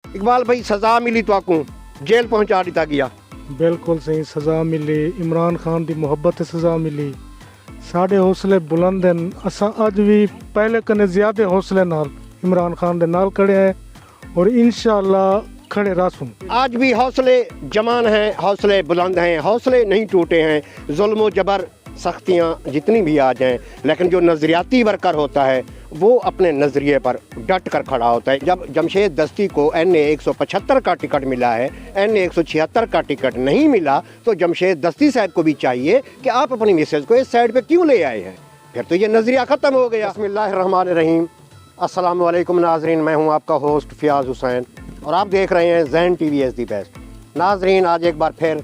इकबाल भाई सज़ा मिली तो आकू जेल पहुंचा दिता गया। बिल्कुल सही सज़ा मिली। इमरान खान की मुहब्बत सज़ा मिली। साढ़े हौसले बुलंद हैं। असा अज भी पहले कने ज़्यादा हौसले नाल इमरान खान दे नाल खड़े हैं और इंशाअल्लाह खड़े रासूं। आज भी हौसले जमान हैं, हौसले बुलंद हैं, हौसले नहीं टूटे हैं। जुल्म जबर सख्तियाँ जितनी भी आ जाएं, लेकिन जो नज़रियाती वर्कर होता है वो अपने नज़रिए पर डट कर खड़ा होता है। जब जमशेद दस्ती को NA 175 का टिकट मिला है, NA 176 का टिकट नहीं मिला, तो जमशेद दस्ती साहब को भी चाहिए कि आप अपनी मिसेज को इस साइड पे क्यों ले आए हैं। फिर तो ये नज़रिया ख़त्म हो गया। बिस्मिल्लाहिर्रहमानिर्रहीम। अस्सलाम वालेकुम नाजरीन, मैं हूँ आपका होस्ट फ़ियाज़ हुसैन और आप देख रहे हैं ज़ैन TV is the बेस्ट। नाजरीन, आज एक बार फिर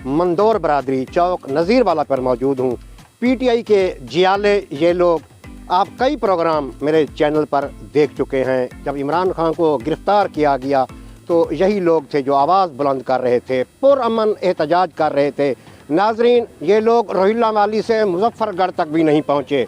मंदोर बरादरी चौक नज़ीर वाला पर मौजूद हूँ। PTI के जियाले ये लोग, आप कई प्रोग्राम मेरे चैनल पर देख चुके हैं। जब इमरान खान को गिरफ़्तार किया गया तो यही लोग थे जो आवाज़ बुलंद कर रहे थे, पुरअमन एहतजाज कर रहे थे। नाजरीन, ये लोग रोहिल्ला वाली से मुजफ्फरगढ़ तक भी नहीं पहुँचे।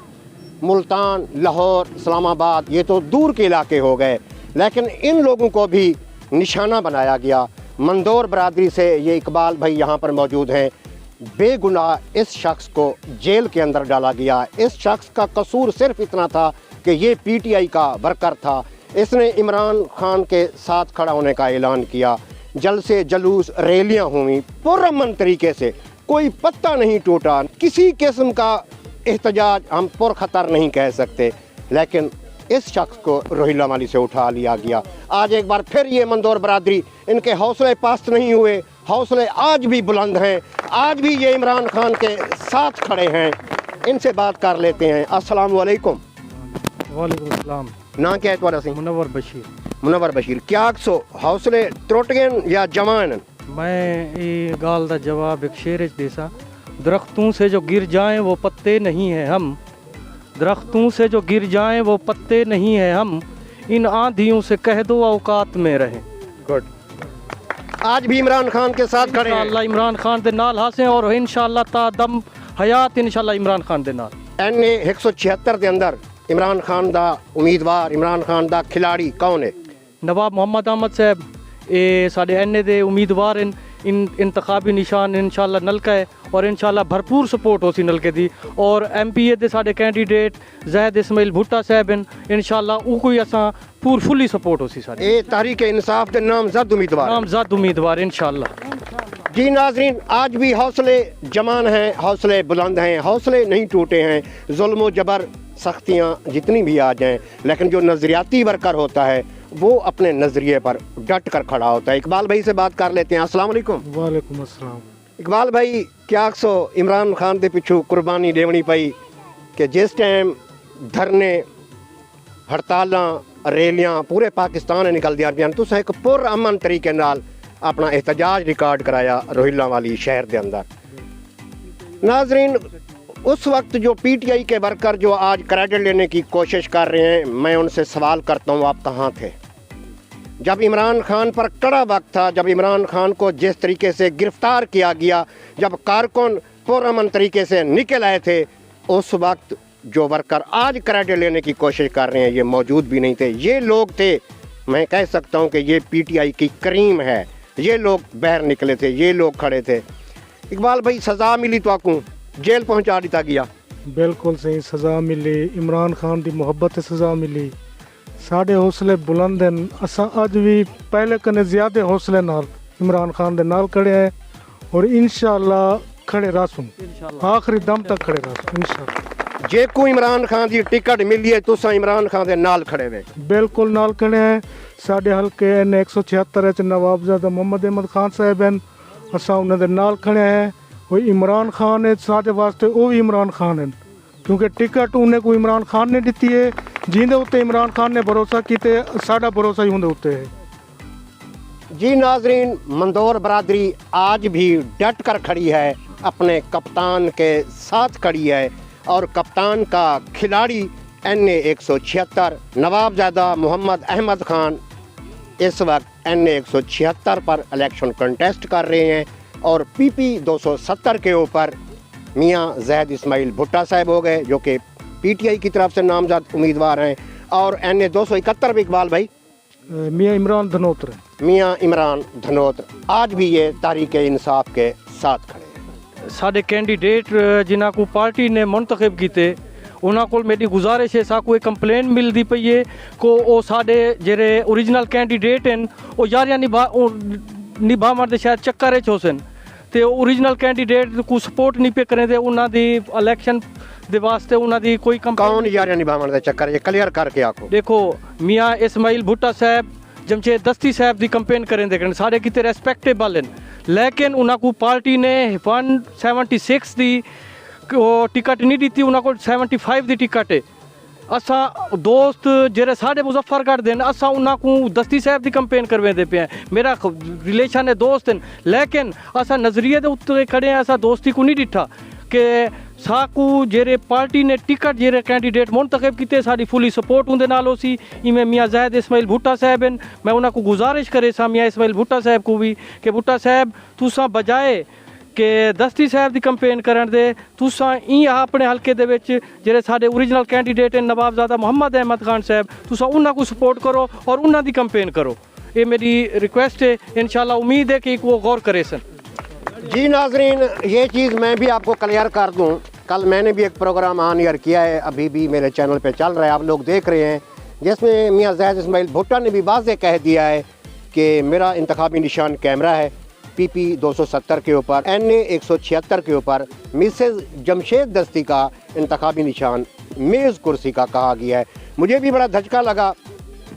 मुल्तान, लाहौर, इस्लामाबाद ये तो दूर के इलाके हो गए, लेकिन इन लोगों को भी निशाना बनाया गया। मंदोर बरादरी से ये इकबाल भाई यहाँ पर मौजूद हैं। बेगुनाह इस शख्स को जेल के अंदर डाला गया। इस शख्स का कसूर सिर्फ इतना था कि ये PTI का वर्कर था। इसने इमरान खान के साथ खड़ा होने का ऐलान किया। जलसे, जुलूस, रैलियाँ हुई पुरअमन तरीके से, कोई पत्ता नहीं टूटा। किसी किस्म का एहतजाज हम पुरखतर नहीं कह सकते, लेकिन इस शख्स को रोहिल्ला वाली से उठा लिया गया। आज एक बार फिर ये मंदोर बरादरी, इनके हौसले पस्त नहीं हुए, हौसले आज भी बुलंद हैं। आज भी ये इमरान खान के साथ खड़े हैं। इनसे बात कर लेते हैं। अस्सलाम वालेकुम। वालेकुम अस्सलाम। ना क्या है तुम्हारा सिंह? मुनव्वर बशीर। मुनव्वर बशीर, क्या सो हौसले त्रुट गए या जवान? मैं ये गाल दा जवाब एक शेर देसा, दरख्तों से जो गिर जाएं वो पत्ते नहीं हैं हम, दरख्तों से जो गिर जाएं वो पत्ते नहीं हैं हम, इन आंधियों से कह दो औकात में रहें। गुड। आज भी इमरान खान के साथ खड़े हैं। इंशाअल्लाह इमरान खान दे नाल हासे और इंशाअल्लाह तादम हयात इंशाअल्लाह इमरान खान दे नाल। NA 176 के अंदर इमरान खान दा उम्मीदवार, इमरान खान दा खिलाड़ी कौन है? नवाब मोहम्मद अहमद साहब ये साढ़े NA दे उम्मीदवार इन इंतखाबी निशान इंशाअल्लाह नलका है और इंशाअल्लाह भरपूर सपोर्ट हो सी नलके दी। और MPA दे साढ़े कैंडीडेट ज़ैद इस्माइल भुट्टा साहब इंशाअल्लाह ऊ कोई असा पूर फुली सपोर्ट हो सी सारे। ये तहरीक इंसाफ के नामजद उम्मीदवार इंशाअल्लाह। जी नाजरीन, आज भी हौसले जमान हैं, हौसले बुलंद हैं, हौसले नहीं टूटे हैं। जुल्म जबर सख्तियाँ जितनी भी आ जाएं, लेकिन जो नज़रियाती वर्कर होता है वो अपने नज़रिए पर डट कर खड़ा होता है। इकबाल भाई से बात कर लेते हैं। अस्सलाम वालेकुम। वालेकुम अस्सलाम। इकबाल भाई, क्या सो इमरान खान के पिछू कुर्बानी देनी पई कि जिस टाइम धरने, हड़तालां, रैलियां पूरे पाकिस्तान निकल दिया पियां, तुसें एक पुरअमन तरीके नाल अपना एहतजाज रिकॉर्ड कराया रोहिल्ला वाली शहर के अंदर। नाजरीन, उस वक्त जो PTI के वर्कर जो आज क्रेडिट लेने की कोशिश कर रहे हैं, मैं उनसे सवाल करता हूँ, आप कहाँ थे जब इमरान खान पर कड़ा वक्त था, जब इमरान खान को जिस तरीके से गिरफ्तार किया गया, जब कारकुन पुरअमन तरीके से निकल आए थे, उस वक्त जो वर्कर आज क्रेडिट लेने की कोशिश कर रहे हैं ये मौजूद भी नहीं थे। ये लोग थे, मैं कह सकता हूँ कि ये PTI की करीम है। ये लोग बाहर निकले थे, ये लोग खड़े थे। इकबाल भाई, सज़ा मिली तो आकू जेल पहुंचा दिता गया। बिल्कुल सही सज़ा मिली। इमरान खान की मुहब्बत सज़ा मिली। साढ़े हौसले बुलंद हैं। असा अज भी पहले कने ज़्यादा हौसले नाल इमरान खान दे नाल खड़े हैं और इंशाअल्लाह खड़े रासूं, आखिरी दम तक खड़े रासूं इंशाअल्लाह। जे को इमरान खान की टिकट मिली है तुसा इमरान खान दे नाल खड़े वे? बिल्कुल नाल खड़े हैं। साढ़े हल्के NA 176 नवाबजादा मोहम्मद अहमद खान साहब हैं, असा उन्हां दे नाल खड़े हैं। वो इमरान खान है साढ़े वास्ते, वो भी इमरान खान है, क्योंकि टिकट उन्हें कोई इमरान खान ने दी है। जिंदे उत्ते इमरान खान ने भरोसा किते, साडा भरोसा ही उन्हें उत्ते है। जी नाजरीन, मंदोर बरादरी आज भी डट कर खड़ी है, अपने कप्तान के साथ खड़ी है और कप्तान का खिलाड़ी NA 176 नवाबजादा मोहम्मद अहमद खान इस वक्त NA 176 पर इलेक्शन कंटेस्ट कर रहे हैं और PP 270 के ऊपर मियाँ ज़ैद इस्माइल भुट्टा साहब हो गए जो कि PTI की तरफ से नामजद उम्मीदवार हैं और NA 271 भी इकबाल भाई मियाँ इमरान धनोत्र हैं। मियाँ इमरान धनोत्र आज भी ये तहरीक इंसाफ के साथ खड़े हैं। साडे कैंडीडेट जिन्हां को पार्टी ने मुंतखब कीते उन्हां कोल मेरी गुजारिश है साकू एक कंप्लेन मिलदी पई है को ओ साडे जेरे ओरिजिनल कैंडीडेट हैं ओ यारियां निभावण दे शायद चक्कर च होसन ते ओरिजिनल कैंडीडेट को सपोर्ट नहीं पे करें ते उन्हां दी इलेक्शन दे वास्ते उन्हां दी कोई कौन यारियां निभावण दे चक्कर ये क्लियर करके आखो। देखो मियाँ इस्माइल भुट्टा साहब जमशेद दस्ती साहब दी कंपेन करें दे साढ़े किते रेस्पेक्टेबल हैं लेकिन उन्हां को पार्टी ने 176 दी टिकट नहीं दी उन्हां को 75 दी टिकट है। असा दोस्त जेरे साढ़े मुजफ्फरगढ़ देन असा उन्हां को दस्ती साहब दी कंपेन करवेंदे पे हैं मेरा रिलेशन है दोस्त हैं लेकिन असा नजरिए दे उत्ते खड़े हैं असा दोस्ती को नहीं डिठा कि साकू जेरे पार्टी ने टिकट जेरे कैंडीडेट मुंतखब किते साड़ी फुली सपोर्ट उनदे नाल होसी इमें मियाँ ज़ाहिद इस्माइल भुट्टा साहब हैं। मैं उन्हां को गुजारिश करे सा मियाँ इस्माइल भुट्टा साहब को भी कि भुट्टा साहब तुसां बजाए कि दस्ती साहब की कंपेन करन दे तुसां अपने हल्के दे विच जेरे साडे ओरिजिनल कैंडीडेट हैं नवाबजादा मोहम्मद अहमद खान साहब तुसां उन्हां को सपोर्ट करो और उन्हां दी कंपेन करो। ये मेरी रिक्वेस्ट है इंशाल्लाह उम्मीद है कि वो गौर करे सन। जी नाजरीन ये चीज़ मैं भी आपको क्लियर कर दूं कल मैंने भी एक प्रोग्राम ऑन एयर किया है अभी भी मेरे चैनल पे चल रहा है आप लोग देख रहे हैं जिसमें मियाँ ज़ाहिद इस्माइल भुट्टा ने भी वाज़ेह कह दिया है कि मेरा इंतखाबी निशान कैमरा है PP 270 के ऊपर NA 176 के ऊपर मिसेज जमशेद दस्ती का इंतखाबी निशान मेज़ कुर्सी का कहा गया है। मुझे भी बड़ा धचका लगा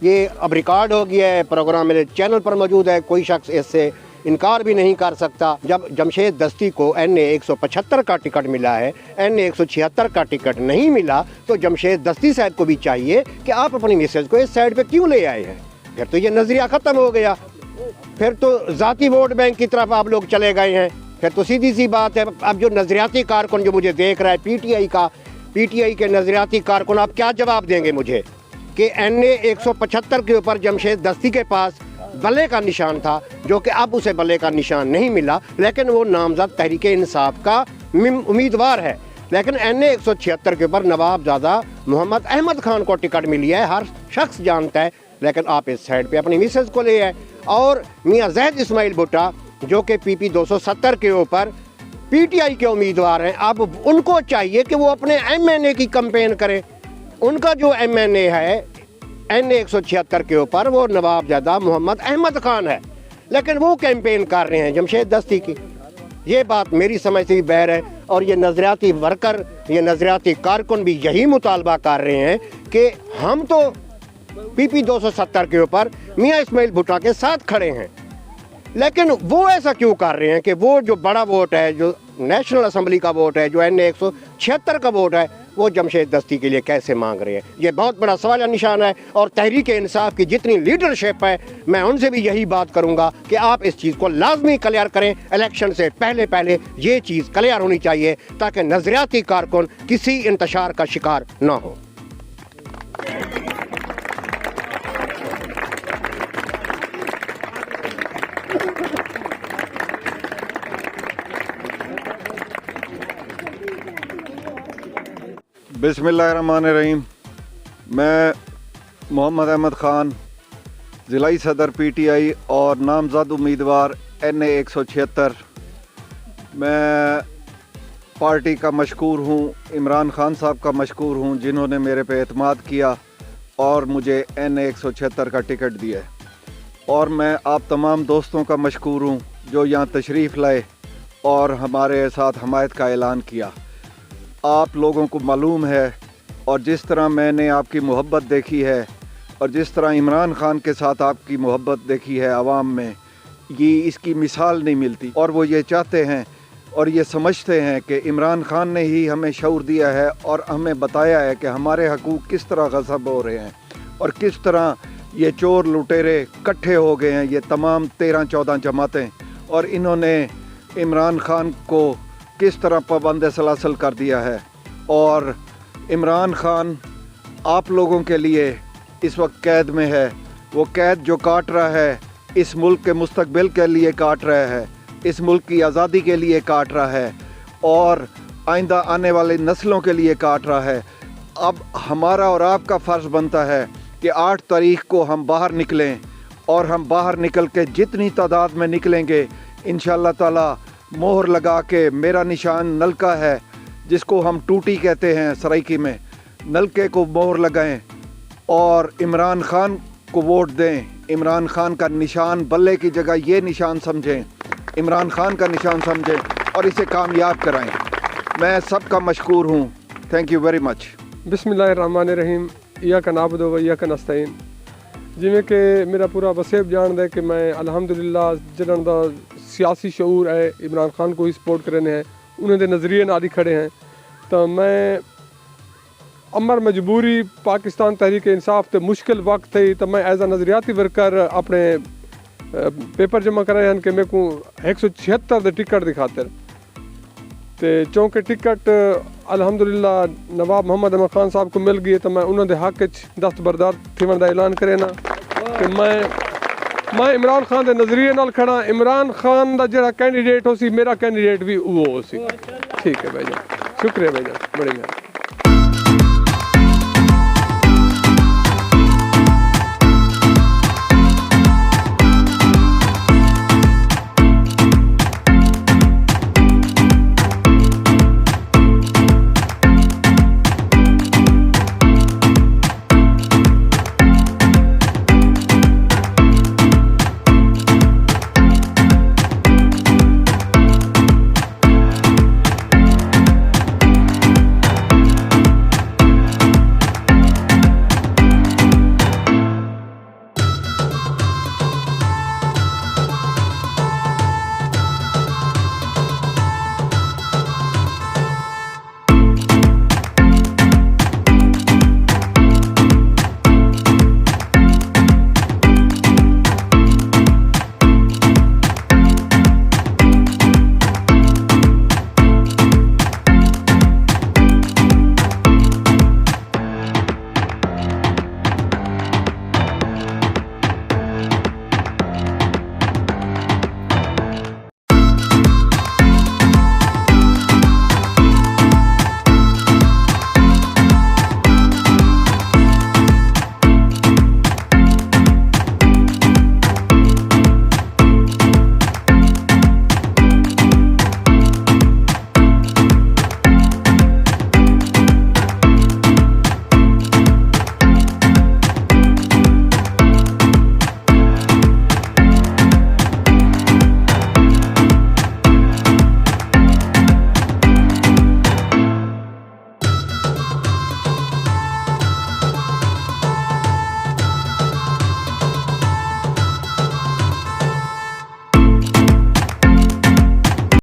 ये अब रिकॉर्ड हो गया है प्रोग्राम मेरे चैनल पर मौजूद है कोई शख्स इससे इनकार भी नहीं कर सकता। जब जमशेद दस्ती को NA 175 का टिकट मिला है NA 176 का टिकट नहीं मिला तो जमशेद दस्ती साहब को भी चाहिए कि आप अपनी मिसेज को इस साइड पे क्यों ले आए हैं। फिर तो ये नज़रिया ख़त्म हो गया फिर तो ज़ाती वोट बैंक की तरफ आप लोग चले गए हैं। फिर तो सीधी सी बात है अब जो नज़रियाती कारकुन जो मुझे देख रहा है PTI के नज़रियाती कारकुन आप क्या जवाब देंगे मुझे कि NA 175 के ऊपर जमशेद दस्ती के पास बल्ले का निशान था जो कि अब उसे बल्ले का निशान नहीं मिला लेकिन वो नामजद तहरीक इंसाफ का उम्मीदवार है लेकिन NA 176 के ऊपर नवाबजादा मोहम्मद अहमद खान को टिकट मिली है हर शख्स जानता है लेकिन आप इस साइड पे अपनी मिसेज को ले आए। और मियाँ ज़ाहिद इस्माइल भुट्टा जो कि PP 270 के ऊपर PTI के उम्मीदवार हैं अब उनको चाहिए कि वो अपने MNA की कंपेन करें। उनका जो MNA है NA 176 के ऊपर वो नवाबजादा मोहम्मद अहमद खान है लेकिन वो कैंपेन कर रहे हैं जमशेद दस्ती की। ये बात मेरी समझ से भी बाहर है और ये नज़रियाती वर्कर ये नज़रियाती कारकुन भी यही मुतालबा कर रहे हैं कि हम तो PP 270 के ऊपर मियाँ इस्माइल भुट्टा के साथ खड़े हैं लेकिन वो ऐसा क्यों कर रहे हैं कि वो जो बड़ा वोट है जो नेशनल असम्बली का वोट है जो NA 176 का वोट है वो जमशेद दस्ती के लिए कैसे मांग रहे हैं। ये बहुत बड़ा सवाल निशान है और तहरीक इंसाफ की जितनी लीडरशिप है मैं उनसे भी यही बात करूंगा कि आप इस चीज़ को लाजमी क्लियर करें। इलेक्शन से पहले ये चीज़ क्लियर होनी चाहिए ताकि नज़रियाती कारकुन किसी इंतशार का शिकार ना हो। बिस्मिल्लाहिर्रहमानिर्रहीम। मैं मोहम्मद अहमद ख़ान ज़िलाई सदर PTI और नामज़द उम्मीदवार NA 176 मैं पार्टी का मशकूर हूँ इमरान ख़ान साहब का मशकूर हूँ जिन्होंने मेरे पे एतमाद किया और मुझे NA 176 का टिकट दिया और मैं आप तमाम दोस्तों का मशकूर हूँ जो यहाँ तशरीफ़ लाए और हमारे साथ हमायत का ऐलान किया। आप लोगों को मालूम है और जिस तरह मैंने आपकी मोहब्बत देखी है और जिस तरह इमरान ख़ान के साथ आपकी मोहब्बत देखी है आवाम में ये इसकी मिसाल नहीं मिलती और वो ये चाहते हैं और ये समझते हैं कि इमरान ख़ान ने ही हमें शऊर दिया है और हमें बताया है कि हमारे हकूक़ किस तरह गज़ब हो रहे हैं और किस तरह ये चोर लुटेरे इकट्ठे हो गए हैं ये तमाम 13-14 जमातें और इन्होंने इमरान ख़ान को किस तरह पाबंद सलासल कर दिया है। और इमरान ख़ान आप लोगों के लिए इस वक्त कैद में है। वो कैद जो काट रहा है इस मुल्क के मुस्तकबिल के लिए काट रहा है, इस मुल्क की आज़ादी के लिए काट रहा है और आइंदा आने वाली नस्लों के लिए काट रहा है। अब हमारा और आपका फ़र्ज़ बनता है کہ 8 تاریخ کو ہم باہر نکلیں، اور ہم باہر نکل کے جتنی تعداد میں نکلیں گے انشاءاللہ تعالی مہر لگا کے، میرا نشان نلکا ہے جس کو ہم ٹوٹی کہتے ہیں سرائکی میں، نلکے کو مہر لگائیں اور عمران خان کو ووٹ دیں۔ عمران خان کا نشان بلے کی جگہ یہ نشان سمجھیں، عمران خان کا نشان سمجھیں اور اسے کامیاب کرائیں۔ میں سب کا مشکور ہوں، تھینک یو ویری مچ۔ بسم اللہ الرحمن الرحیم، ایاک نعبد و ایاک نستعین۔ جویں کہ میرا پورا وسیب جان ہے کہ میں الحمدللہ جنہاں دا سیاسی شعور ہے عمران خان کو ہی سپورٹ کرنے ہیں، انہوں دے نظریے نال ہی کھڑے ہیں، تو میں امر مجبوری پاکستان تحریک انصاف تے مشکل وقت تھی تو میں ایز اے نظریاتی ورکر اپنے پیپر جمع کرائے ہیں کہ میرے کو 176 دے ٹکٹ دی خاطر تے چونکہ ٹکٹ الحمدللہ نواب محمد احمد خان صاحب کو مل گئی تو میں انہوں دے حق دستبردار تھیون دا اعلان کرے نا کہ میں عمران خان دے نظریے نال کھڑا۔ عمران خان دا جڑا کینڈیڈیٹ ہو سی میرا کینڈیڈیٹ بھی وہ ہو سی۔ ٹھیک ہے بھائی جان، شکریہ بھائی جان، بڑی مہربانی۔